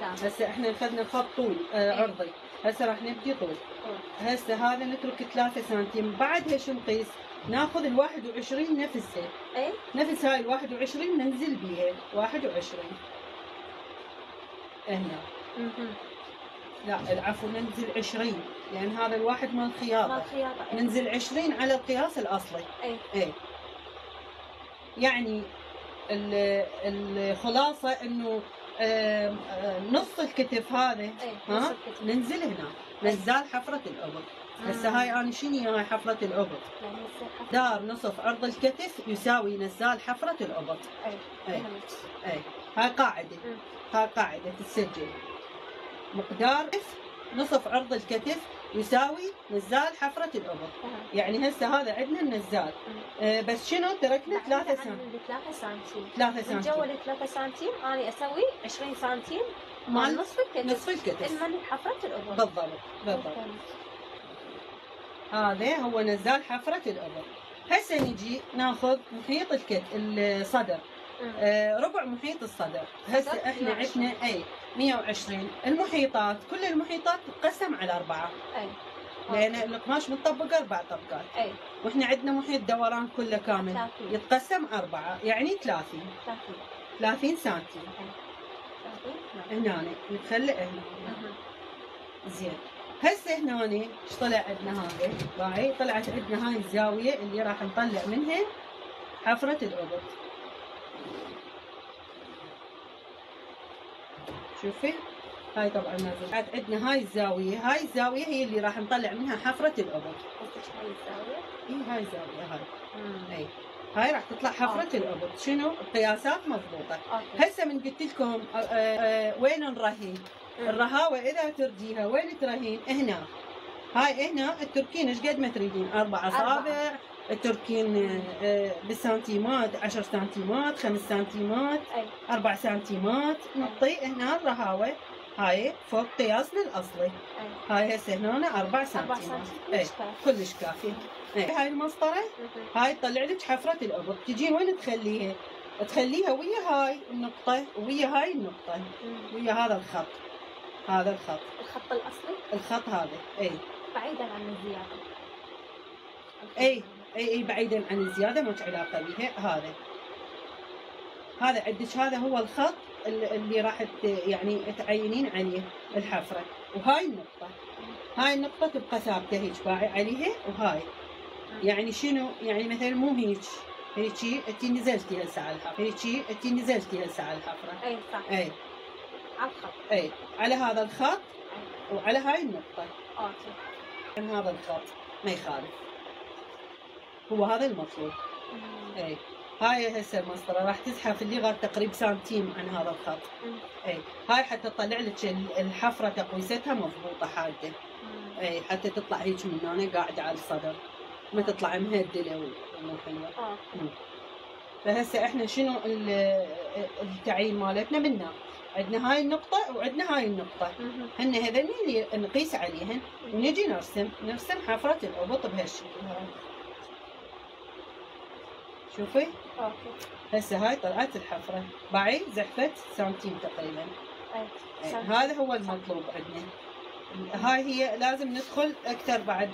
هسه احنا اخذنا خط طول عرضي، هسه راح نبدي طول. هسه هذا نترك 3 سنتيم، بعدها شو نقيس؟ ناخذ ال 21 نفسها. نفس هاي ال 21 ننزل بيها 21 هنا. لا العفو، ننزل 20 لان هذا الواحد مال الخياطه. ننزل 20 على القياس الاصلي. اي يعني الخلاصه انه نص الكتف هذا ها ننزل هنا نزال حفره الابط. هسه هاي انا شنو هاي حفره الابط؟ دار نصف عرض الكتف يساوي نزال حفره الابط. اي هاي قاعده، هاي قاعده تتسجل. مقدار نصف عرض الكتف يساوي نزال حفرة الأبط. يعني هسه هذا عندنا النزال. بس شنو تركنا 3 سنتيم. 3 سنتيم. 3 سنتيم. نتجول 3 سنتيم أنا أسوي 20 سنتيم مال نصف الكتف. نصف الكتف. من حفرة الأبط. بالضبط بالضبط. هذا هو نزال حفرة الأبط. هسه نجي ناخذ محيط الصدر. ربع محيط الصدر. هسه احنا عندنا 120. المحيطات كل المحيطات تتقسم على 4. لان القماش متطبق 4 طبقات. واحنا عندنا محيط دوران كله كامل يتقسم 4 يعني 30 سنتيم. هنا نخلي هنا. زين هسه هنا ايش طلع عندنا؟ هذا باعي طلعت عندنا هاي الزاويه اللي راح نطلع منها حفره الابط. شوفي هاي طبعا نازل عندنا هاي الزاويه، هاي الزاويه هي اللي راح نطلع منها حفره الابط. هاي الزاويه؟ اي هاي الزاويه هاي. اي هاي راح تطلع حفره الابط. شنو؟ القياسات مضبوطه. هسه من قلت لكم وين نرهين؟ الرهاوه اذا ترجيها وين ترهين؟ هنا. هاي هنا التركين ايش قد ما تريدين؟ 4 اصابع، التركين بالسنتيمات 10 سنتيمات 5 سنتيمات 4 سنتيمات. نعطي هنا الرهاوه هاي فوق قياسنا الاصلي. هاي هسه هنا 4 سنتيمات. كلش كافي. هاي المسطره هاي تطلع لك حفره الابط. تجين وين تخليها؟ تخليها ويا هاي النقطه ويا هاي النقطه ويا هذا الخط. هذا الخط الاصلي. الخط هذا بعيدا عن الزياده. اي بعيدا عن الزياده ماك علاقه بها. هذا عندك هذا هو الخط اللي راح يعني تعينين عليه الحفره. وهاي النقطه، هاي النقطه تبقى ثابته هيك باعي عليها. وهاي يعني شنو؟ يعني مثلا مو هيك انت نزلتي هسه على الحفره، هيك انت نزلتي هسه على الحفره. صح. على الخط. على هذا الخط وعلى هاي النقطه. اوكي. هذا الخط ما يخالف، هو هذا المطلوب. هاي هسه المسطره راح تزحف اللي تقريبا سنتيم عن هذا الخط. هاي حتى تطلع لك الحفره تقويستها مضبوطه حاده. حتى تطلع هيك من هنا قاعده على الصدر، ما تطلع مهدله ومو حلوه. فهسه احنا شنو التعيين مالتنا؟ منا عندنا هاي النقطة وعندنا هاي النقطة. هن هذني اللي نقيس عليهن ونجي نرسم حفرة الأبط بهالشكل هذا. شوفي؟ هسه هاي طلعت الحفرة، باعي زحفت سنتيم تقريبا. هذا هو المطلوب عندنا. هاي هي لازم ندخل أكثر بعد